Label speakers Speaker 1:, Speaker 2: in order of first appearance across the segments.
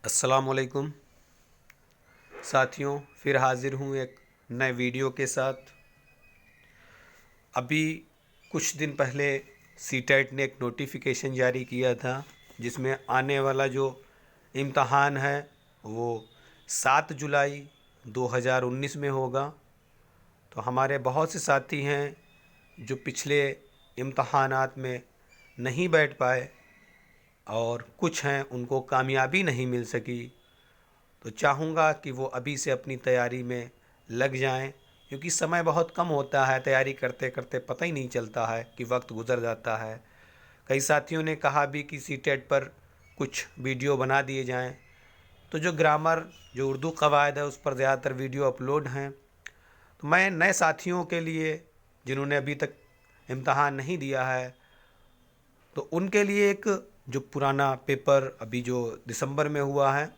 Speaker 1: अस्सलाम वालेकुम साथियों, फिर हाज़िर हूँ एक नए वीडियो के साथ। अभी कुछ दिन पहले सीटेट ने एक नोटिफिकेशन जारी किया था जिसमें आने वाला जो इम्तहान है वो 7 जुलाई 2019 में होगा। तो हमारे बहुत से साथी हैं जो पिछले इम्तहानात में नहीं बैठ पाए और कुछ हैं उनको कामयाबी नहीं मिल सकी। तो चाहूँगा कि वो अभी से अपनी तैयारी में लग जाएं, क्योंकि समय बहुत कम होता है। तैयारी करते करते पता ही नहीं चलता है कि वक्त गुज़र जाता है। कई साथियों ने कहा भी कि सीटेट पर कुछ वीडियो बना दिए जाएं। तो जो ग्रामर, जो उर्दू कवायद है, उस पर ज़्यादातर वीडियो अपलोड हैं। तो मैं नए साथियों के लिए जिन्होंने अभी तक इम्तहान नहीं दिया है, तो उनके लिए एक जो पुराना पेपर अभी जो दिसंबर में हुआ है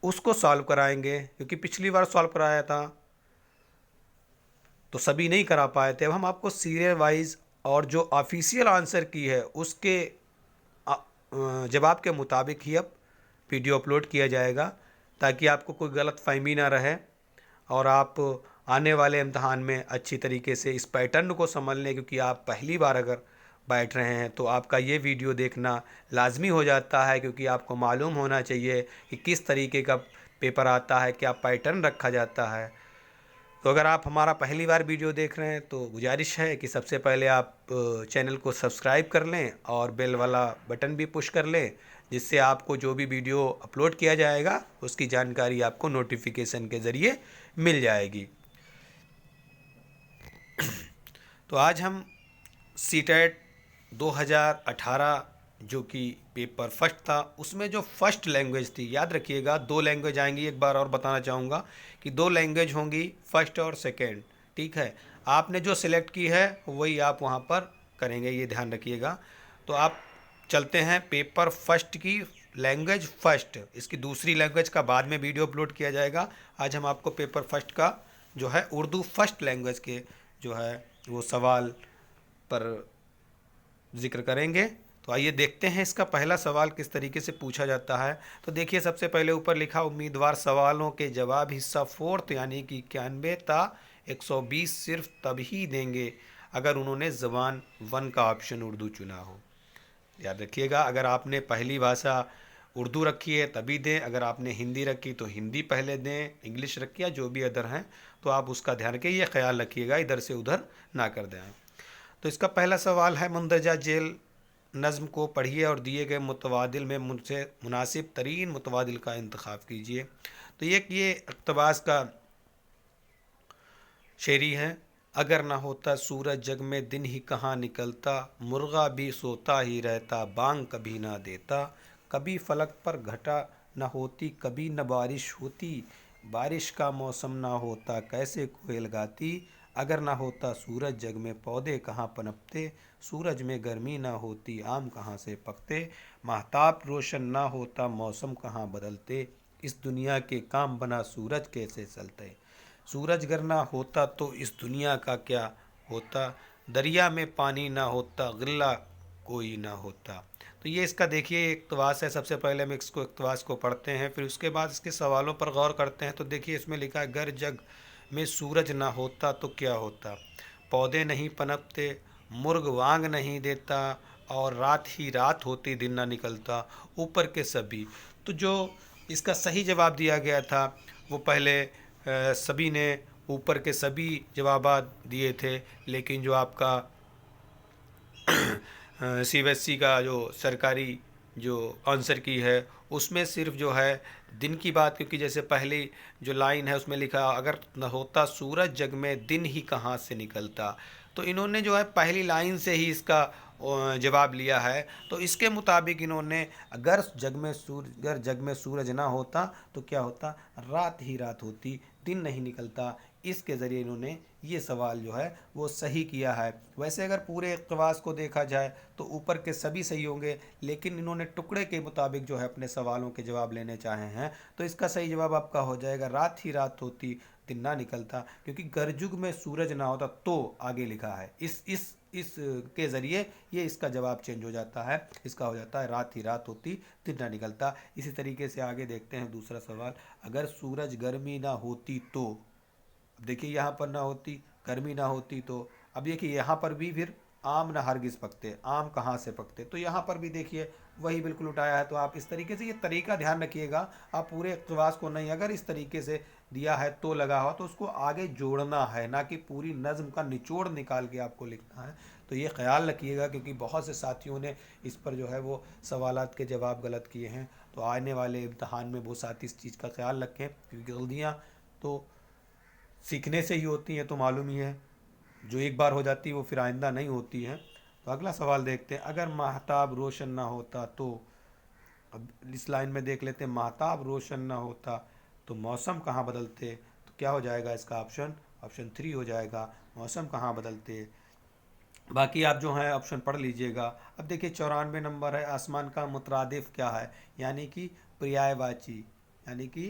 Speaker 1: उसको सॉल्व कराएंगे, क्योंकि पिछली बार सॉल्व कराया था तो सभी नहीं करा पाए थे। अब हम आपको सीरियल वाइज और जो ऑफिशियल आंसर की है उसके जवाब के मुताबिक ही अब वीडियो अपलोड किया जाएगा, ताकि आपको कोई गलत फहमी ना रहे और आप आने वाले इम्तहान में अच्छी तरीके से इस पैटर्न को समझ लें। क्योंकि आप पहली बार अगर बैठ रहे हैं तो आपका ये वीडियो देखना लाजमी हो जाता है, क्योंकि आपको मालूम होना चाहिए कि किस तरीके का पेपर आता है, क्या पैटर्न रखा जाता है। तो अगर आप हमारा पहली बार वीडियो देख रहे हैं तो गुजारिश है कि सबसे पहले आप चैनल को सब्सक्राइब कर लें और बेल वाला बटन भी पुश कर लें, जिससे आपको जो भी वीडियो अपलोड किया जाएगा उसकी जानकारी आपको नोटिफिकेशन के ज़रिए मिल जाएगी। तो आज हम सीटेट 2018 जो कि पेपर फर्स्ट था, उसमें जो फर्स्ट लैंग्वेज थी, याद रखिएगा 2 लैंग्वेज आएंगी। एक बार और बताना चाहूँगा कि 2 लैंग्वेज होंगी, फर्स्ट और सेकेंड। ठीक है, आपने जो सिलेक्ट की है वही आप वहाँ पर करेंगे, ये ध्यान रखिएगा। तो आप चलते हैं पेपर फर्स्ट की लैंग्वेज फर्स्ट। इसकी दूसरी लैंग्वेज का बाद में वीडियो अपलोड किया जाएगा। आज हम आपको पेपर फर्स्ट का जो है उर्दू फर्स्ट लैंग्वेज के जो है वो सवाल पर ज़िक्र करेंगे। तो आइए देखते हैं इसका पहला सवाल किस तरीके से पूछा जाता है। तो देखिए, सबसे पहले ऊपर लिखा उम्मीदवार सवालों के जवाब हिस्सा फोर्थ यानी कि 91 ता 120 सिर्फ तभी देंगे अगर उन्होंने ज़बान 1 का ऑप्शन उर्दू चुना हो। याद रखिएगा, अगर आपने पहली भाषा उर्दू रखी है तभी दें, अगर आपने हिंदी रखी तो हिंदी पहले दें, इंग्लिश रखी या जो भी अदर हैं तो आप उसका ध्यान रखिए, ये ख्याल रखिएगा इधर से उधर ना कर दें। तो इसका पहला सवाल है, मुंदरजा जेल नज़्म को पढ़िए और दिए गए मुतवादिल में मुझसे मुनासिब तरीन मुतवादिल का इंतखाब कीजिए। तो ये इक़्तिबास का शेरी है। अगर ना होता सूरज जग में दिन ही कहाँ निकलता, मुर्गा भी सोता ही रहता बांग कभी ना देता, कभी फलक पर घटा न होती कभी न बारिश होती, बारिश का मौसम ना होता कैसे कोयल गाती, अगर ना होता सूरज जग में पौधे कहाँ पनपते, सूरज में गर्मी ना होती आम कहाँ से पकते, महताब रोशन ना होता मौसम कहाँ बदलते, इस दुनिया के काम बना सूरज कैसे चलते, सूरज गर ना होता तो इस दुनिया का क्या होता, दरिया में पानी ना होता गिल्ला कोई ना होता। तो ये इसका देखिए इक़्तिबास है। सबसे पहले हम इसको इक़्तिबास को पढ़ते हैं, फिर उसके बाद इसके सवालों पर गौर करते हैं। तो देखिए, इसमें लिखा है, गर जग में सूरज ना होता तो क्या होता, पौधे नहीं पनपते, मुर्ग वांग नहीं देता, और रात ही रात होती दिन ना निकलता, ऊपर के सभी। तो जो इसका सही जवाब दिया गया था वो पहले सभी ने ऊपर के सभी जवाबात दिए थे, लेकिन जो आपका CBSE का जो सरकारी जो आंसर की है उसमें सिर्फ जो है दिन की बात, क्योंकि जैसे पहली जो लाइन है उसमें लिखा, अगर न होता सूरज जग में दिन ही कहाँ से निकलता। तो इन्होंने जो है पहली लाइन से ही इसका जवाब लिया है। तो इसके मुताबिक इन्होंने अगर जग में सूरज ना होता तो क्या होता, रात ही रात होती दिन नहीं निकलता। इसके ज़रिए इन्होंने ये सवाल जो है वो सही किया है। वैसे अगर पूरे इक़्तिबास को देखा जाए तो ऊपर के सभी सही होंगे, लेकिन इन्होंने टुकड़े के मुताबिक जो है अपने सवालों के जवाब लेने चाहे हैं। तो इसका सही जवाब आपका हो जाएगा, रात ही रात होती दिन ना निकलता, क्योंकि गरजुग में सूरज ना होता तो आगे लिखा है। इस के ज़रिए ये इसका जवाब चेंज हो जाता है, इसका हो जाता है रात ही रात होती दिन ना निकलता। इसी तरीके से आगे देखते हैं दूसरा सवाल, अगर सूरज गर्मी ना होती तो, अब देखिए यहाँ पर ना होती, गर्मी ना होती तो, अब देखिए यहाँ पर भी फिर आम ना हरगिज़ पकते, आम कहाँ से पकते, तो यहाँ पर भी देखिए वही बिल्कुल उठाया है। तो आप इस तरीके से ये तरीका ध्यान रखिएगा, आप पूरे इक़्तिबास को नहीं, अगर इस तरीके से दिया है तो लगा हो तो उसको आगे जोड़ना है, ना कि पूरी नज़्म का निचोड़ निकाल के आपको लिखना है। तो ये ख्याल रखिएगा, क्योंकि बहुत से साथियों ने इस पर जो है वो सवालात के जवाब गलत किए हैं। तो आने वाले इम्तहान में वो साथी इस चीज़ का ख्याल रखें, क्योंकि गलतियाँ तो सीखने से ही होती हैं, तो मालूम ही है, जो एक बार हो जाती है वो फिर आइंदा नहीं होती है। तो अगला सवाल देखते हैं, अगर माहताब रोशन ना होता तो, अब इस लाइन में देख लेते हैं, माहताब रोशन ना होता तो मौसम कहाँ बदलते, तो क्या हो जाएगा इसका ऑप्शन, ऑप्शन 3 हो जाएगा, मौसम कहाँ बदलते। बाकी आप जो है ऑप्शन पढ़ लीजिएगा। अब देखिए 94 नंबर है, आसमान का मुतरादिफ क्या है, यानी कि पर्यायवाची, यानी कि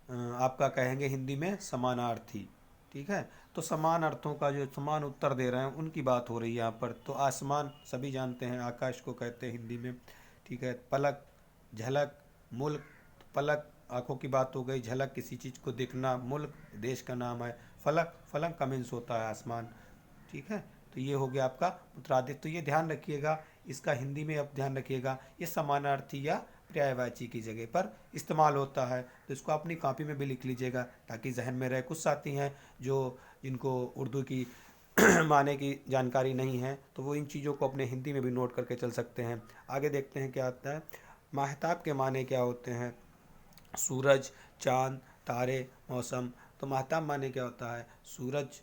Speaker 1: आपका कहेंगे हिंदी में समानार्थी। ठीक है, तो समान अर्थों का जो समान उत्तर दे रहे हैं उनकी बात हो रही है यहाँ पर। तो आसमान सभी जानते हैं, आकाश को कहते हैं हिंदी में। ठीक है, पलक, झलक, मुल्क, पलक आँखों की बात हो गई, झलक किसी चीज़ को दिखना, मुल्क देश का नाम है, फलक, फलक का मीन्स होता है आसमान। ठीक है, तो ये हो गया आपका मुतरादिफ। तो ये ध्यान रखिएगा, इसका हिंदी में अब ध्यान रखिएगा, ये समानार्थी या पर्यायवाची की जगह पर इस्तेमाल होता है। तो इसको अपनी कॉपी में भी लिख लीजिएगा ताकि जहन में रहे। कुछ साथी हैं जो जिनको उर्दू की माने की जानकारी नहीं है, तो वो इन चीज़ों को अपने हिंदी में भी नोट करके चल सकते हैं। आगे देखते हैं क्या आता है, माहताब के माने क्या होते हैं, सूरज, चाँद, तारे, मौसम। तो माहताब माने क्या होता है, सूरज,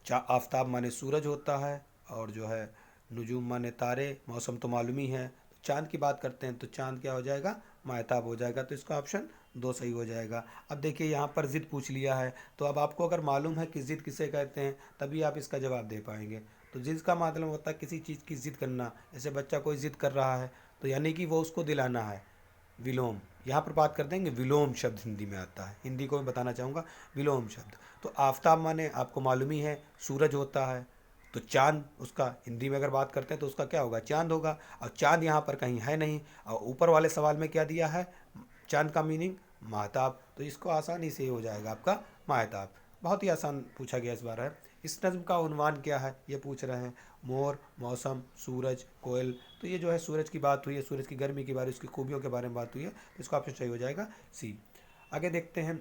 Speaker 1: आफ़ताब माने सूरज होता है, और जो है नुजूम माने तारे, मौसम तो मालूम ही है। तो चाँद की बात करते हैं तो चाँद क्या हो जाएगा, माहताब हो जाएगा। तो इसका ऑप्शन 2 सही हो जाएगा। अब देखिए यहाँ पर ज़िद पूछ लिया है, तो अब आपको अगर मालूम है कि ज़िद किसे कहते हैं तभी आप इसका जवाब दे पाएंगे। तो ज़िद का मतलब होता है किसी चीज़ की ज़िद करना, जैसे बच्चा कोई ज़िद कर रहा है तो यानी कि वो उसको दिलाना है। विलोम, यहाँ पर बात कर देंगे, विलोम शब्द हिंदी में आता है, हिंदी को मैं बताना चाहूँगा, विलोम शब्द। तो आफ़ताब माने आपको मालूम ही है सूरज होता है, तो चाँद उसका हिंदी में अगर बात करते हैं तो उसका क्या होगा, चाँद होगा। और चाँद यहाँ पर कहीं है नहीं, और ऊपर वाले सवाल में क्या दिया है, चाँद का मीनिंग माहताब, तो इसको आसानी से हो जाएगा आपका माहताब। बहुत ही आसान पूछा गया इस बार है। इस नज़्म का उन्वान क्या है ये पूछ रहे हैं, मोर, मौसम, सूरज, कोयल। तो ये जो है सूरज की बात हुई है, सूरज की गर्मी के बारे, उसकी खूबियों के बारे में बात हुई है, तो इसका ऑप्शन सही हो जाएगा सी। आगे देखते हैं,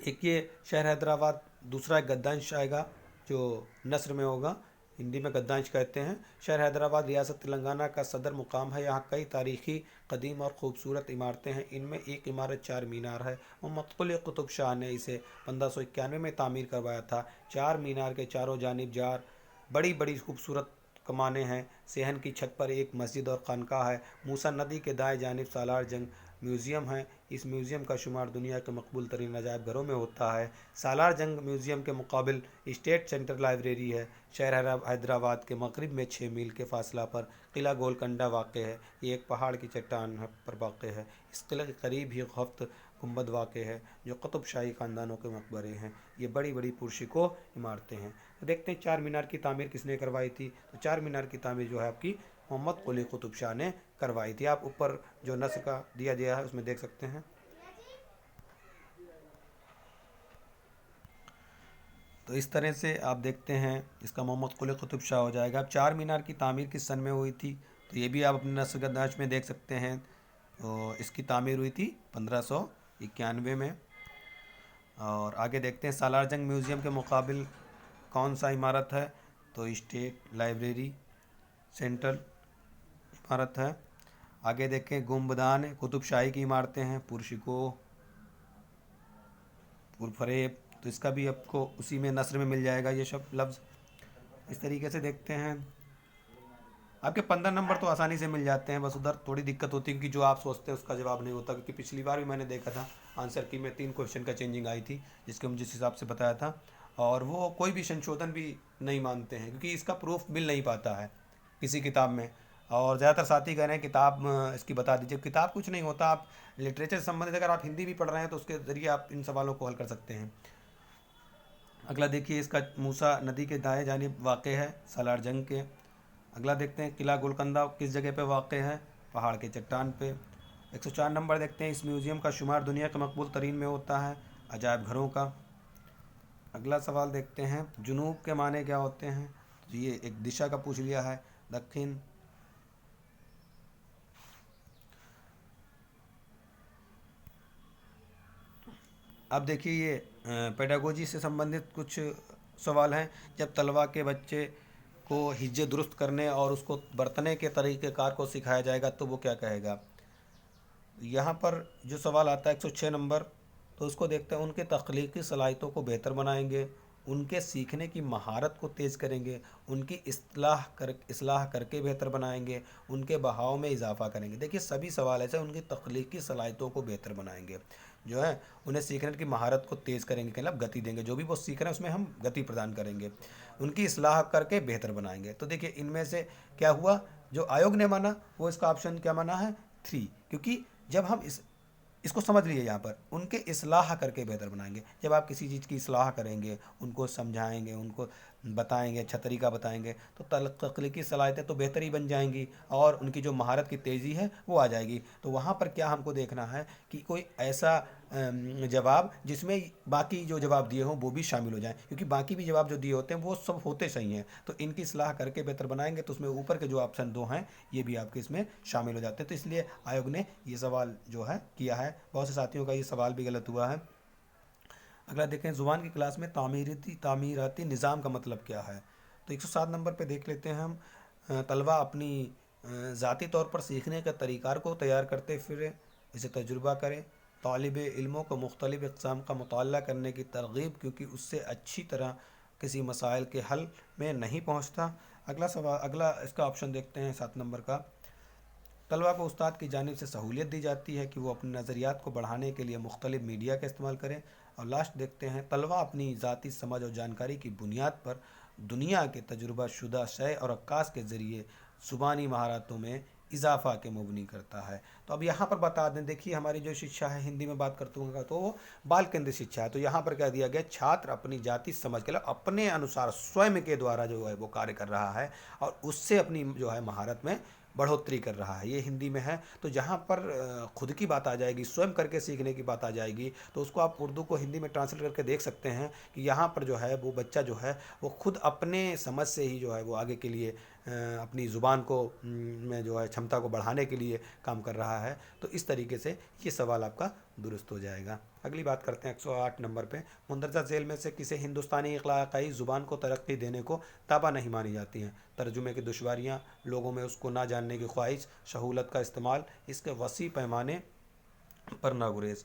Speaker 1: एक ये शहर हैदराबाद, दूसरा एक गद्यांश आएगा जो नस्र में होगा, हिंदी में गद्यांश कहते हैं। शहर हैदराबाद रियासत तेलंगाना का सदर मुकाम है। यहाँ कई तारीख़ी, कदीम और ख़ूबसूरत इमारतें हैं। इनमें एक इमारत 4 मीनार है। मोहम्मद कुली कुतुब शाह ने इसे 1591 में तामीर करवाया था। 4 मीनार के चारों जानिब 4 बड़ी बड़ी खूबसूरत कमानें हैं। सेहन की छत पर एक मस्जिद और खानका है। मूसा नदी के दाएं जानिब सालार जंग म्यूज़ियम है। इस म्यूज़ियम का शुमार दुनिया के मकबूल तरीन अजायब घरों में होता है। सालार जंग म्यूज़ियम के मुकाबिल स्टेट सेंटर लाइब्रेरी है। शहर हैदराबाद के मगरिब में 6 मील के फासला पर किला गोलकंडा वाक़ है। ये एक पहाड़ की चट्टान पर वाक़ है। इस किले के करीब ही हफ्त गुंबद वाक़ है जो कुतुब शाही ख़ानदानों के मकबरे हैं। ये बड़ी बड़ी पुरशिको इमारतें हैं। तो देखते हैं 4 मीनार की तामीर किसने करवाई थी। तो 4 मीनार की तामीर जो है आपकी मोहम्मद कुली कुतुब शाह ने करवाई थी। आप ऊपर जो नस्र का दिया गया है उसमें देख सकते हैं। तो इस तरह से आप देखते हैं इसका मोहम्मद कुली कुतुब शाह हो जाएगा। अब 4 मीनार की तामीर किस सन में हुई थी, तो ये भी आप अपने नस्र गद्दाश में देख सकते हैं। तो इसकी तामीर हुई थी 1591 में। और आगे देखते हैं सालार जंग म्यूज़ियम के मुकाबिल कौन सा इमारत है, तो स्टेट लाइब्रेरी सेंट्रल इमारत है। आगे देखें गुंबदान कुतुब शाही की इमारतें हैं, पुरशिको, पुरफरेब, तो इसका भी आपको उसी में नस्र में मिल जाएगा ये शब्द लफ्ज़। इस तरीके से देखते हैं आपके 15 नंबर तो आसानी से मिल जाते हैं, बस उधर थोड़ी दिक्कत होती है क्योंकि जो आप सोचते हैं उसका जवाब नहीं होता। क्योंकि पिछली बार भी मैंने देखा था आंसर की में 3 क्वेश्चन का चेंजिंग आई थी जिसके मुझे जिस हिसाब से बताया था, और वो कोई भी संशोधन भी नहीं मानते हैं क्योंकि इसका प्रूफ मिल नहीं पाता है किसी किताब में। और ज़्यादातर साथी कह रहे हैं किताब इसकी बता दीजिए, किताब कुछ नहीं होता। आप लिटरेचर से संबंधित अगर आप हिंदी भी पढ़ रहे हैं तो उसके ज़रिए आप इन सवालों को हल कर सकते हैं। अगला देखिए इसका, मूसा नदी के दाएं जानिब वाक़ है, सालार जंग के। अगला देखते हैं किला गोलकंदा किस जगह पे वाक़ है, पहाड़ के चट्टान पे। 104 नंबर देखते हैं, इस म्यूज़ियम का शुमार दुनिया के मकबूल तरीन में होता है अजायब घरों का। अगला सवाल देखते हैं, जुनूब के माने क्या होते हैं, तो ये एक दिशा का पूछ लिया है, दक्षिण। अब देखिए ये पेडागोजी से संबंधित कुछ सवाल हैं। जब तलवा के बच्चे को हिज्जे दुरुस्त करने और उसको बरतने के तरीक़ेकार को सिखाया जाएगा तो वो क्या कहेगा। यहाँ पर जो सवाल आता है 106 नंबर, तो उसको देखते हैं, उनके तख्लीकी सलाहियतों को बेहतर बनाएंगे, उनके सीखने की महारत को तेज़ करेंगे, उनकी इस्लाह करके बेहतर बनाएंगे, उनके बहाव में इजाफा करेंगे। देखिए सभी सवाल ऐसे, उनकी तख्लीकी सलाहियतों को बेहतर बनाएंगे, जो है उन्हें सीखने की महारत को तेज़ करेंगे, मतलब गति देंगे, जो भी वो सीख रहे हैं उसमें हम गति प्रदान करेंगे, उनकी इस्लाह करके बेहतर बनाएंगे। तो देखिए इनमें से क्या हुआ, जो आयोग ने माना वो इसका ऑप्शन क्या माना है, 3, क्योंकि जब हम इसको समझ लिए, यहाँ पर उनके इस्लाह करके बेहतर बनाएंगे। जब आप किसी चीज़ की इस्लाह करेंगे, उनको समझाएंगे, उनको बताएंगे, अच्छा तरीका बताएंगे, तो तख्लीकी सलाहियतें तो बेहतर ही बन जाएंगी और उनकी जो महारत की तेज़ी है वो आ जाएगी। तो वहाँ पर क्या हमको देखना है कि कोई ऐसा जवाब जिसमें बाकी जो जवाब दिए हों वो भी शामिल हो जाएं, क्योंकि बाकी भी जवाब जो दिए होते हैं वो सब होते सही हैं। तो इनकी सलाह करके बेहतर बनाएंगे तो उसमें ऊपर के जो ऑप्शन 2 हैं ये भी आपके इसमें शामिल हो जाते हैं। तो इसलिए आयोग ने ये सवाल जो है किया है। बहुत से साथियों का ये सवाल भी गलत हुआ है। अगला देखें, ज़ुबान की क्लास में तामीराती निज़ाम का मतलब क्या है। तो 107 नंबर पे देख लेते हैं हम, तलबा अपनी ज़ाती तौर पर सीखने के तरीक़ार को तैयार करते फिर इसे तजुर्बा करें, तालिब इल्मों को मुख्तलिफ़ इक़साम का मुताला करने की तरग़ीब, क्योंकि उससे अच्छी तरह किसी मसाइल के हल में नहीं पहुँचता। अगला सवाल, अगला इसका ऑप्शन देखते हैं 7 नंबर का, तलबा को उस्ताद की जानिब से सहूलियत दी जाती है कि वो अपने नज़रियात को बढ़ाने के लिए मुख्तलिफ मीडिया का इस्तेमाल करें। और लास्ट देखते हैं, तलबा अपनी ज़ाती समझ और जानकारी की बुनियाद पर दुनिया के तजुर्बा शुदा शय और अक्कास के ज़रिए ज़ुबानी महारतों में इजाफ़ा के मुबनी करता है। तो अब यहाँ पर बता दें, देखिए हमारी जो शिक्षा है, हिंदी में बात करते होंगे तो वो बाल केंद्रित शिक्षा है। तो यहाँ पर क्या दिया गया, छात्र अपनी जाति समझ के लिए अपने अनुसार स्वयं के द्वारा जो है वो कार्य कर रहा है और उससे अपनी जो है महारत में बढ़ोतरी कर रहा है। ये हिंदी में है। तो जहाँ पर खुद की बात आ जाएगी, स्वयं करके सीखने की बात आ जाएगी, तो उसको आप उर्दू को हिंदी में ट्रांसलेट करके देख सकते हैं कि यहाँ पर जो है वो बच्चा जो है वो खुद अपने समझ से ही जो है वो आगे के लिए अपनी ज़ुबान को में जो है क्षमता को बढ़ाने के लिए काम कर रहा है। तो इस तरीके से ये सवाल आपका दुरुस्त हो जाएगा। अगली बात करते हैं 108 नंबर पे, मुंदरजा झेल में से किसे हिंदुस्तानी इलाक़ाई ज़ुबान को तरक्की देने को ताबा नहीं मानी जाती हैं। तर्जुमे की दुश्वारियाँ, लोगों में उसको ना जानने की ख्वाहिश, सहूलत का इस्तेमाल, इसके वसी पैमाने पर नागुरेज।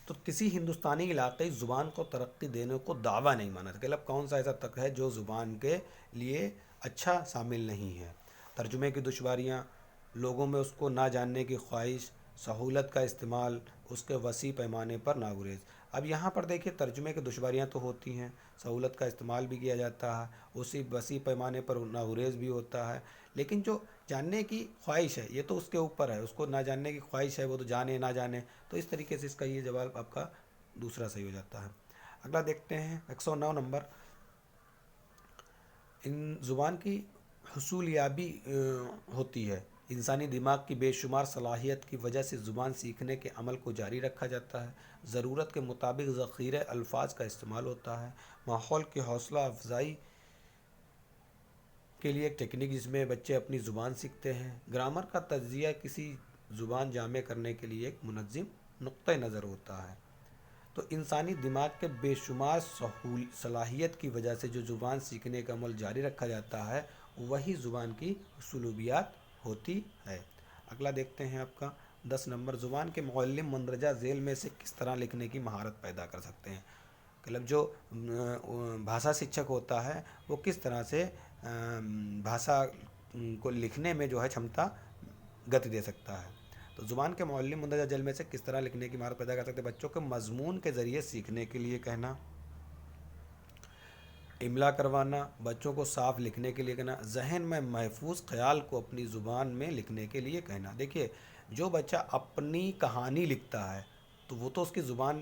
Speaker 1: तो किसी हिंदुस्तानी इलाक़ाई ज़ुबान को तरक्की देने को दावा नहीं माना, मतलब कौन सा ऐसा तक है जो ज़ुबान के लिए अच्छा शामिल नहीं है। तर्जुमे की दुश्वारियाँ, लोगों में उसको ना जानने की ख्वाहिश, सहूलत का इस्तेमाल, उसके वसी पैमाने पर नागुरेज। अब यहाँ पर देखिए तर्जुमे की दुश्वारियाँ तो होती हैं, सहूलत का इस्तेमाल भी किया जाता है, उसी वसी पैमाने पर नागुरेज भी होता है, लेकिन जो जानने की ख्वाहिश है ये तो उसके ऊपर है, उसको ना जानने की ख्वाहिश है, वो तो जाने ना जाने। तो इस तरीके से इसका ये जवाब आपका दूसरा सही हो जाता है। अगला देखते हैं 109 नंबर, इन ज़ुबान की हुसूलियाबी होती है, इंसानी दिमाग की बेशुमार सलाहियत की वजह से ज़ुबान सीखने के अमल को जारी रखा जाता है, ज़रूरत के मुताबिक ज़ख़ीरे अल्फाज का इस्तेमाल होता है, माहौल की हौसला अफजाई के लिए एक टेक्निक जिसमें बच्चे अपनी ज़ुबान सीखते हैं, ग्रामर का तज्ज़िया किसी ज़ुबान जामे करने के लिए एक मुनज़्ज़म नुक्ते नज़र होता है। तो इंसानी दिमाग के बेशुमार सलाहियत की वजह से जो ज़ुबान सीखने का अमल जारी रखा जाता है वही ज़ुबान की उसूलूबियात होती है। अगला देखते हैं आपका 10 नंबर, ज़ुबान के मुअल्लिम मंदरजा झेल में से किस तरह लिखने की महारत पैदा कर सकते हैं। मतलब जो भाषा शिक्षक होता है वो किस तरह से भाषा को लिखने में जो है क्षमता गति दे सकता है। तो ज़ुबान के मुअल्लिम मंदरजा झेल में से किस तरह लिखने की महारत पैदा कर सकते हैं, बच्चों के मजमून के ज़रिए सीखने के लिए कहना, इमला करवाना, बच्चों को साफ लिखने के लिए कहना, जहन में महफूज ख्याल को अपनी ज़ुबान में लिखने के लिए कहना। देखिए जो बच्चा अपनी कहानी लिखता है تو وہ تو اس کی زبان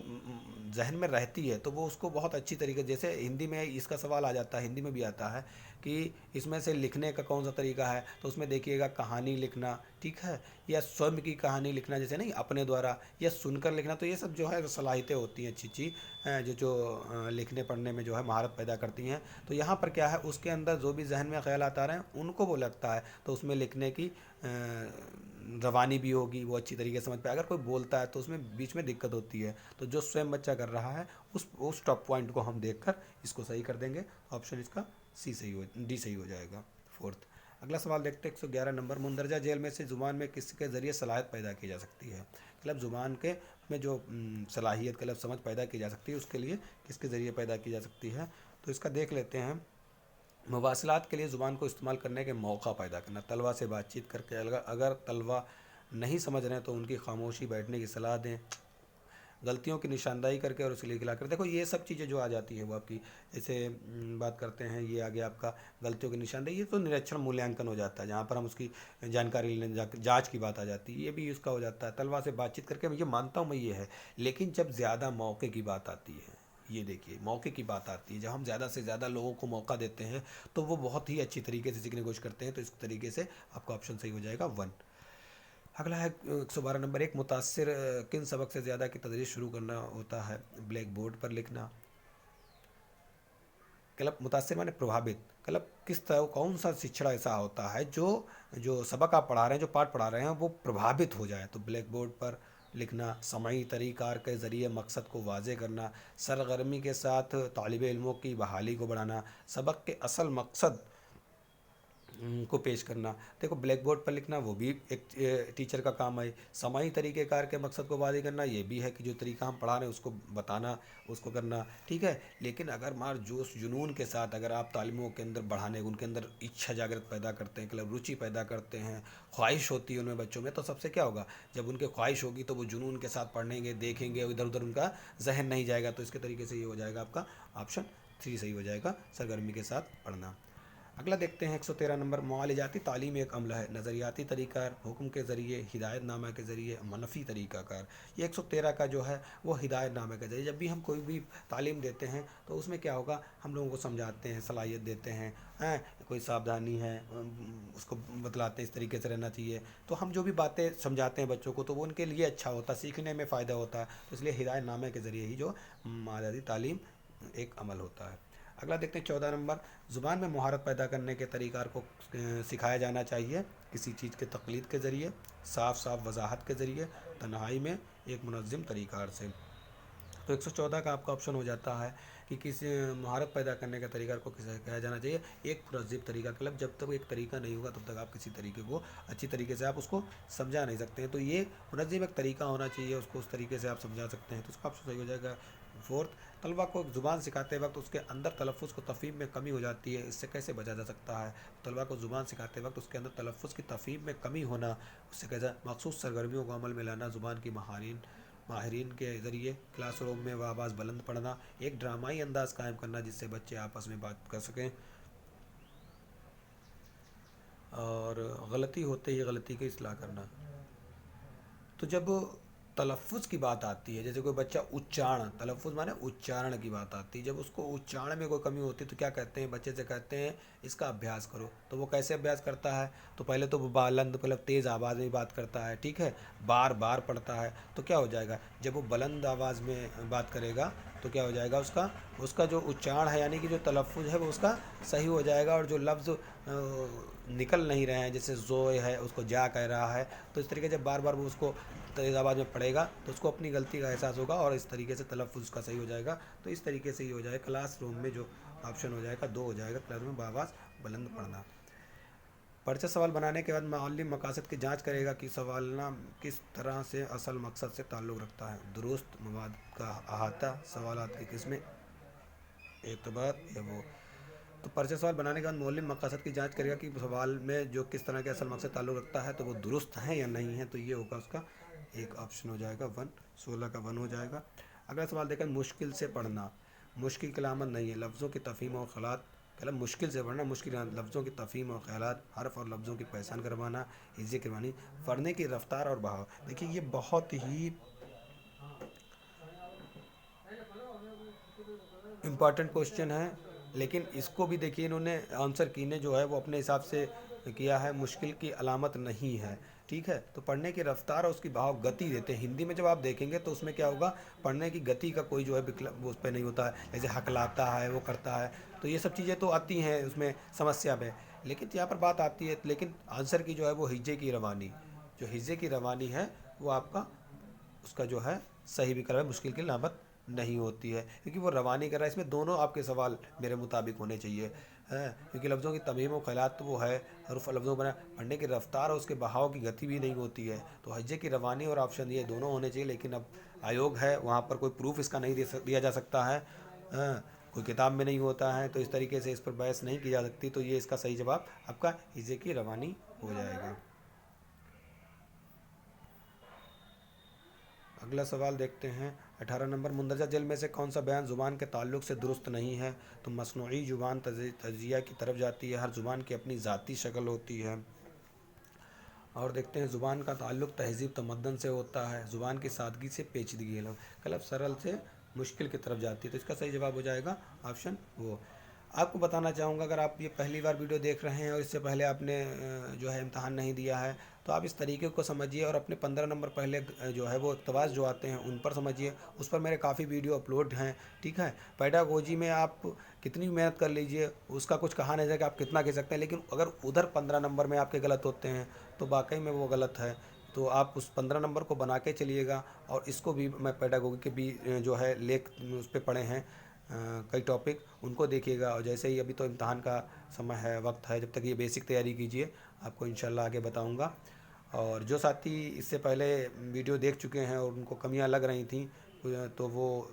Speaker 1: ذہن میں رہتی ہے، تو وہ اس کو بہت اچھی طریقے، جیسے ہندی میں اس کا سوال آ جاتا ہے، ہندی میں بھی آتا ہے کہ اس میں سے لکھنے کا کون سا طریقہ ہے، تو اس میں دیکھیے گا کہانی لکھنا، ٹھیک ہے، یا سوم کی کہانی لکھنا، جیسے نہیں اپنے دوارا، یا سن کر لکھنا، تو یہ سب جو ہے صلاحیتیں ہوتی ہیں اچھی اچھی، جو لکھنے پڑھنے میں جو ہے مہارت پیدا کرتی ہیں۔ تو یہاں پر کیا ہے، اس کے اندر جو بھی ذہن میں خیالات آ رہے ہیں ان کو وہ لگتا ہے، تو اس میں لکھنے کی روانی بھی ہوگی، وہ اچھی طریقے سے سمجھ پائے۔ اگر کوئی بولتا ہے تو اس میں بیچ میں دقت ہوتی ہے، تو جو سویم بچہ کر رہا ہے اس ٹاپ پوائنٹ کو ہم دیکھ کر اس کو صحیح کر دیں گے۔ آپشن اس کا ڈی صحیح ہو جائے گا، فورتھ۔ اگلا سوال دیکھتے ہیں 111 نمبر، مندرجہ ذیل میں سے زبان میں کس کے ذریعے صلاحیت پیدا کی جا سکتی ہے؟ مطلب زبان کے میں جو صلاحیت کا لفظ سمجھ پیدا کی جا سکتی ہے، اس کے لیے کس کے ذریعے پیدا کی جا سکتی ہے؟ تو اس کا دیکھ لیتے ہیں۔ مواصلات کے لیے زبان کو استعمال کرنے کے موقع پیدا کرنا، طلبا سے بات چیت کر کے، اگر طلبا نہیں سمجھ رہے ہیں تو ان کی خاموشی بیٹھنے کی صلاح دیں، غلطیوں کی نشاندہی کر کے اور اسے لکھلا کر، دیکھو یہ سب چیزیں جو آ جاتی ہیں وہ آپ کی، جیسے بات کرتے ہیں، یہ آگے آپ کا غلطیوں کی نشاندہی، یہ تو نریکشن مولانکن ہو جاتا ہے، جہاں پر ہم اس کی جانکاری لینے جانچ کی بات آ جاتی ہے، یہ بھی اس کا ہو جاتا ہے۔ طلبا سے بات چیت کر کے، یہ مانتا ہوں میں یہ ہے، لیکن جب زیادہ موقع کی بات آتی ہے، یہ دیکھیے موقع کی بات آتی ہے، جب ہم زیادہ سے زیادہ لوگوں کو موقع دیتے ہیں تو وہ بہت ہی اچھی طریقے سے سیکھنے کی کوشش کرتے ہیں، تو اس طریقے سے آپ کا آپشن صحیح ہو جائے گا 1۔ اگلا ہے 112 نمبر، ایک متاثر کن سبق سے زیادہ کی تدریس شروع کرنا ہوتا ہے؟ بلیک بورڈ پر لکھنا، کلب متاثر مانے پربھاوت، کلب کس طرح کون سا شکشڑ ایسا ہوتا ہے جو سبق آپ پڑھا رہے ہیں، جو پاٹھ پڑھا رہے ہیں، وہ پربھاوت ہو جائے، تو بلیک بورڈ پر لکھنا، سمعی طریقار کے ذریعے مقصد کو واضح کرنا، سرگرمی کے ساتھ طالب علموں کی بحالی کو بڑھانا، سبق کے اصل مقصد کو پیش کرنا۔ دیکھو بلیک بورڈ پر لکھنا وہ بھی ایک ٹیچر کا کام ہے، سماعی طریقہ کار کے مقصد کو واضح کرنا یہ بھی ہے کہ جو طریقہ ہم پڑھا رہے ہیں اس کو بتانا، اس کو کرنا، ٹھیک ہے۔ لیکن اگر مار جوش جنون کے ساتھ اگر آپ تعلیموں کے اندر بڑھانے، ان کے اندر اچھا جاگرت پیدا کرتے ہیں، مطلب روچی پیدا کرتے ہیں، خواہش ہوتی ہے ان میں بچوں میں، تو سب سے کیا ہوگا، جب ان کے خواہش ہوگی تو وہ جنون کے ساتھ پڑھیں گے، دیکھیں گے، ادھر ادھر ان کا ذہن نہیں جائے گا، تو اس کے طریقے سے یہ ہو جائے گا آپ کا آپشن 3 صحیح ہو جائے گا، سرگرمی کے ساتھ پڑھنا۔ اگلا دیکھتے ہیں 113 نمبر، معالجاتی تعلیم ایک عمل ہے، نظریاتی طریقہ کار، حکم کے ذریعے، ہدایت نامہ کے ذریعے، منفی طریقہ کار۔ یہ 113 کا جو ہے وہ ہدایت نامہ کے ذریعے، جب بھی ہم کوئی بھی تعلیم دیتے ہیں تو اس میں کیا ہوگا، ہم لوگوں کو سمجھاتے ہیں، صلاحیت دیتے ہیں، کوئی ساودھانی ہے اس کو بتلاتے ہیں اس طریقے سے رہنا چاہیے، تو ہم جو بھی باتیں سمجھاتے ہیں بچوں کو تو وہ ان کے لیے اچھا ہوتا ہے، سیکھنے میں فائدہ ہوتا ہے، تو اس لیے ہدایت نامہ کے ذریعے ہی جو معالجاتی تعلیم ایک عمل ہوتا ہے۔ اگلا دیکھتے ہیں 14 نمبر، زبان میں مہارت پیدا کرنے کے طریقہ کار کو سکھایا جانا چاہیے، کسی چیز کے تقلید کے ذریعے، صاف صاف وضاحت کے ذریعے، تنہائی میں، ایک منظم طریقہ کار سے۔ تو 114 کا آپ کا آپشن ہو جاتا ہے کہ کسی مہارت پیدا کرنے کے طریقہ کو سکھایا جانا چاہیے، ایک منظم طریقہ، مطلب جب تک ایک طریقہ نہیں ہوگا تب تک آپ کسی طریقے کو اچھی طریقے سے آپ اس کو سمجھا نہیں سکتے ہیں، تو یہ منظم ایک طریقہ ہونا چاہیے، اس کو اس طریقے سے آپ سمجھا سکتے ہیں، تو اس کا آپشن صحیح ہو جائے گا 4۔ طلبا کو زبان سکھاتے وقت اس کے اندر تلفظ کو تفہیم میں کمی ہو جاتی ہے، اس سے کیسے بچا جا سکتا ہے؟ طلبا کو زبان سکھاتے وقت اس کے اندر تلفظ کی تفہیم میں کمی ہونا، اس سے کیسا مخصوص سرگرمیوں کو عمل میں لانا، زبان کی ماہرین کے ذریعے کلاس روم میں وہ آواز بلند پڑھنا، ایک ڈرامائی انداز قائم کرنا جس سے بچے آپس میں بات کر سکیں، اور غلطی ہوتے ہی غلطی کی اصلاح کرنا۔ تو جب تلفظ کی بات آتی ہے، جیسے کوئی بچہ اچارن، تلفظ مانے اچارن کی بات آتی ہے، جب اس کو اچارن میں کوئی کمی ہوتی ہے تو کیا کہتے ہیں، بچے سے کہتے ہیں اس کا ابھیاس کرو، تو وہ کیسے ابھیاس کرتا ہے، تو پہلے تو وہ بلند مطلب تیز آواز میں بات کرتا ہے، ٹھیک ہے، بار بار پڑھتا ہے، تو کیا ہو جائے گا، جب وہ بلند آواز میں بات کرے گا تو کیا ہو جائے گا، اس کا جو اچارن ہے یعنی کہ جو تلفظ ہے وہ اس کا صحیح ہو جائے گا، اور جو لفظ نکل نہیں رہے ہیں، جیسے زوئے ہے اس کو جا کہہ رہا ہے، تو اس طریقے سے جب بار بار وہ اس کو تیز آواز میں پڑھے گا تو اس کو اپنی غلطی کا احساس ہوگا، اور اس طریقے سے تلفظ اس کا صحیح ہو جائے گا، تو اس طریقے سے یہ ہو جائے گا کلاس روم میں، جو آپشن ہو جائے گا 2 ہو جائے گا، کلاس روم میں بآواز بلند پڑھنا۔ پرچہ سوال بنانے کے بعد معلم مقاصد کی جانچ کرے گا کہ سوالنا کس طرح سے اصل مقصد سے تعلق رکھتا ہے، درست، مواد کا احاطہ، سوالات کی قسمیں، اعتبار یا وہ۔ تو پرچہ سوال بنانے کے بعد معلم مقاصد کی جانچ کرے گا کہ سوال میں جو کس طرح کے اصل مقصد تعلق رکھتا ہے تو وہ درست ہیں یا نہیں ہے، تو یہ ہوگا اس کا ایک آپشن ہو جائے گا 1، 16 کا 1 ہو جائے گا۔ اگلا سوال دیکھیں، مشکل سے پڑھنا، مشکل کی علامت نہیں ہے، لفظوں کی تفہیم اور خیالات، مطلب مشکل سے پڑھنا، مشکل لفظوں کی تفہیم اور خیالات، حرف اور لفظوں کی پہچان کروانا، ایزی کروانی، پڑھنے کی رفتار اور بہاؤ۔ دیکھیے یہ بہت ہی इम्पॉर्टेंट क्वेश्चन है, लेकिन इसको भी देखिए इन्होंने आंसर की ने जो है वो अपने हिसाब से किया है, मुश्किल की अलामत नहीं है। ठीक है, तो पढ़ने की रफ्तार और उसकी भाव गति देते हैं। हिंदी में जब आप देखेंगे तो उसमें क्या होगा, पढ़ने की गति का कोई जो है विकल्प वो उस पर नहीं होता है, जैसे हकलाता है, वो करता है, तो ये सब चीज़ें तो आती हैं उसमें समस्या में। लेकिन यहाँ पर बात आती है, लेकिन आंसर की जो है वो हिज्जे की रवानी, जो हिज्जे की रवानी है वो आपका उसका जो है सही विकल्प है, मुश्किल की लामत नहीं होती है, क्योंकि वो रवानी कर रहा है। इसमें दोनों आपके सवाल मेरे मुताबिक होने चाहिए हैं, क्योंकि लफ्ज़ों की तमीम व ख़यालात तो वो है, हरूफ लफ्ज़ों बना, पढ़ने की रफ्तार और उसके बहाव की गति भी नहीं होती है। तो हिज्जे की रवानी और ऑप्शन ये दोनों होने चाहिए, लेकिन अब आयोग है, वहाँ पर कोई प्रूफ इसका नहीं दिया जा सकता है, हाँ, कोई किताब में नहीं होता है, तो इस तरीके से इस पर बहस नहीं की जा सकती। तो ये इसका सही जवाब आपका हिज्जे की रवानी हो जाएगा। अगला सवाल देखते हैं। 18 नंबर, मुंदरजा जेल में से कौन सा बयान ज़ुबान के ताल्लुक़ से दुरुस्त नहीं है? तो मसनूई ज़ुबान तजिया की तरफ जाती है, हर ज़ुबान की अपनी ज़ाती शक्ल होती है। और देखते हैं, ज़ुबान का ताल्लुक़ तहज़ीब तमद्दन से होता है, ज़ुबान की सादगी से पेचीदगी है, कलब सरल से मुश्किल की तरफ जाती है। तो इसका सही जवाब हो जाएगा ऑप्शन वो। आपको बताना चाहूँगा, अगर आप ये पहली बार वीडियो देख रहे हैं और इससे पहले आपने जो है इम्तहान नहीं दिया है, तो आप इस तरीके को समझिए और अपने 15 नंबर पहले जो है वो इक़्तिबास जो आते हैं उन पर समझिए। उस पर मेरे काफ़ी वीडियो अपलोड हैं। ठीक है, पेडागोजी में आप कितनी भी मेहनत कर लीजिए, उसका कुछ कहा नहीं जाए कि आप कितना कह सकते हैं, लेकिन अगर उधर 15 नंबर में आपके गलत होते हैं तो वाकई में वो गलत है। तो आप उस 15 नंबर को बना के चलिएगा। और इसको भी मैं पेडागोगी के भी जो है लेख उस पर पढ़े हैं कई टॉपिक, उनको देखिएगा। और जैसे ही अभी तो इम्तहान का समय है, वक्त है, जब तक ये बेसिक तैयारी कीजिए, आपको इंशाल्लाह आगे बताऊंगा। और जो साथी इससे पहले वीडियो देख चुके हैं और उनको कमियां लग रही थी, तो वो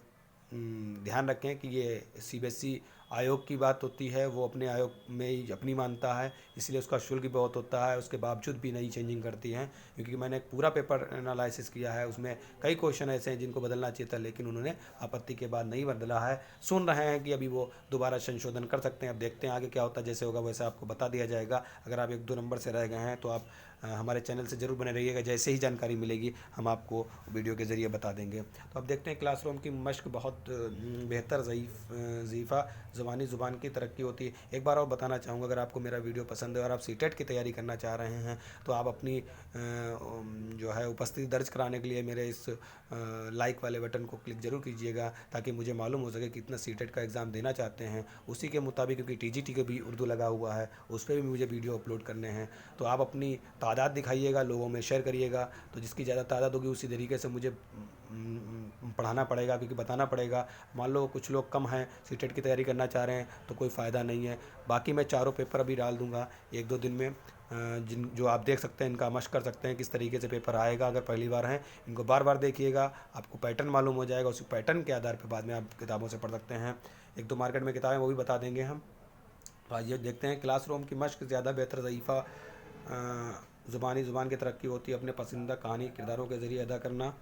Speaker 1: ध्यान रखें कि ये सीबीएसई आयोग की बात होती है, वो अपने आयोग में ही अपनी मानता है, इसलिए उसका शुल्क भी बहुत होता है, उसके बावजूद भी नई चेंजिंग करती हैं। क्योंकि मैंने एक पूरा पेपर एनालिसिस किया है, उसमें कई क्वेश्चन ऐसे हैं जिनको बदलना चाहिए था, लेकिन उन्होंने आपत्ति के बाद नहीं बदला है। सुन रहे हैं कि अभी वो दोबारा संशोधन कर सकते हैं। अब देखते हैं आगे क्या होता है, जैसे होगा वैसे आपको बता दिया जाएगा। अगर आप 1-2 नंबर से रह गए हैं तो आप हमारे चैनल से ज़रूर बने रहिएगा, जैसे ही जानकारी मिलेगी हम आपको वीडियो के ज़रिए बता देंगे। तो अब देखते हैं, क्लासरूम की मश्क बहुत बेहतर ज़ीफ़ा ज़बानी ज़ुबान की तरक्की होती है। एक बार और बताना चाहूँगा, अगर आपको मेरा वीडियो पसंद है और आप सीटेट की तैयारी करना चाह रहे हैं, तो आप अपनी जो है उपस्थिति दर्ज कराने के लिए मेरे इस लाइक वाले बटन को क्लिक ज़रूर कीजिएगा, ताकि मुझे मालूम हो सके कि कितना सीटेट का एग्ज़ाम देना चाहते हैं। उसी के मुताबिक, क्योंकि टीजीटी का भी उर्दू लगा हुआ है, उस पर भी मुझे वीडियो अपलोड करने हैं, तो आप अपनी तादाद दिखाइएगा, लोगों में शेयर करिएगा। तो जिसकी ज़्यादा तादाद होगी उसी तरीके से मुझे पढ़ाना पड़ेगा, क्योंकि बताना पड़ेगा। मान लो कुछ लोग कम हैं, सीटेट की तैयारी करना चाह रहे हैं, तो कोई फ़ायदा नहीं है। बाकी मैं चारों पेपर अभी डाल दूंगा 1-2 दिन में, जिन जो आप देख सकते हैं, इनका मशक कर सकते हैं किस तरीके से पेपर आएगा। अगर पहली बार हैं, इनको बार बार देखिएगा, आपको पैटर्न मालूम हो जाएगा। उसी पैटर्न के आधार पर बाद में आप किताबों से पढ़ सकते हैं। 1-2 मार्केट में किताबें वो भी बता देंगे हम। तो आइए देखते हैं, क्लासरूम की मशक ज़्यादा बेहतर ज़ईफ़ा ज़ुबान की तरक्की होती है, अपने पसंदीदा कहानी किरदारों के ज़रिए अदा करना।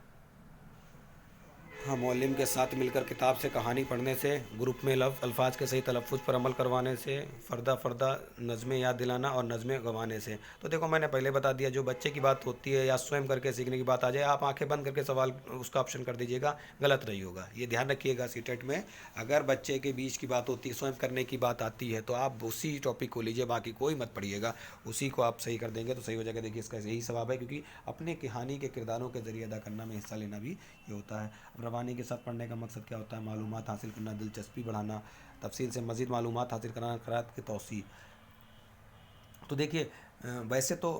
Speaker 1: हाँ, मौलिम के साथ मिलकर किताब से कहानी पढ़ने से, ग्रुप में अल्फाज के सही तलफ़्फ़ुज़ पर अमल करवाने से, फ़र्दा नज़में याद दिलाना और नज़में गंवाने से। तो देखो, मैंने पहले बता दिया, जो बच्चे की बात होती है या स्वयं करके सीखने की बात आ जाए, आप आंखें बंद करके सवाल उसका ऑप्शन कर दीजिएगा, गलत नहीं होगा। ये ध्यान रखिएगा, सीटेट में अगर बच्चे के बीच की बात होती है, स्वयं करने की बात आती है, तो आप उसी टॉपिक को लीजिए, बाकी कोई मत पढ़िएगा, उसी को आप सही कर देंगे तो सही हो जाएगा। देखिए, इसका यही सवाब है, क्योंकि अपने कहानी के किरदारों के ज़रिए अदा करना में हिस्सा लेना भी ये होता है। अब रवानी के साथ पढ़ने का मकसद क्या होता है? मालूमात हासिल करना, दिलचस्पी बढ़ाना, तफसील से मज़ीद मालूमात हासिल करना, क़राअत की तौसी। तो देखिए, वैसे तो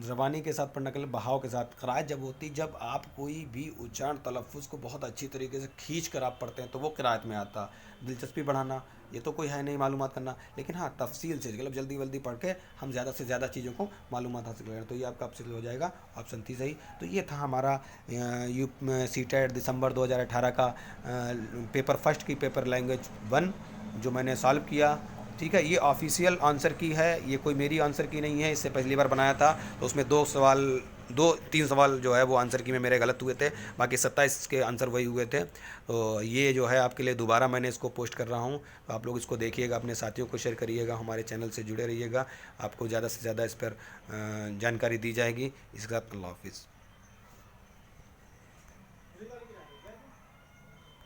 Speaker 1: ज़बानी के साथ पढ़ने के लिए बहाव के साथ क़राअत जब होती, जब आप कोई भी उच्चारण तलफ़्फ़ुज़ को बहुत अच्छी तरीके से खींच कर आप पढ़ते हैं, तो वो क़राअत में आता। दिलचस्पी बढ़ाना, ये तो कोई है नहीं मालूमात करना, लेकिन हाँ, तफसील से, मतलब जल्दी पढ़ के हम ज़्यादा से ज़्यादा चीज़ों को मालूमात हासिल करें, तो ये आपका ऑप्शन हो जाएगा, ऑप्शन थी सही। तो ये था हमारा सीटेट दिसंबर 2018 का पेपर फर्स्ट की पेपर लैंग्वेज 1 जो मैंने सॉल्व किया। ठीक है, ये ऑफिशियल आंसर की है, ये कोई मेरी आंसर की नहीं है। इससे पहली बार बनाया था तो उसमें 2-3 सवाल जो है वो आंसर की में मेरे गलत हुए थे, बाकी 27 के आंसर वही हुए थे। तो ये जो है आपके लिए दोबारा मैंने इसको पोस्ट कर रहा हूँ, तो आप लोग इसको देखिएगा, अपने साथियों को शेयर करिएगा, हमारे चैनल से जुड़े रहिएगा, आपको ज़्यादा से ज़्यादा इस पर जानकारी दी जाएगी। इसका अल्लाह हाफिज़।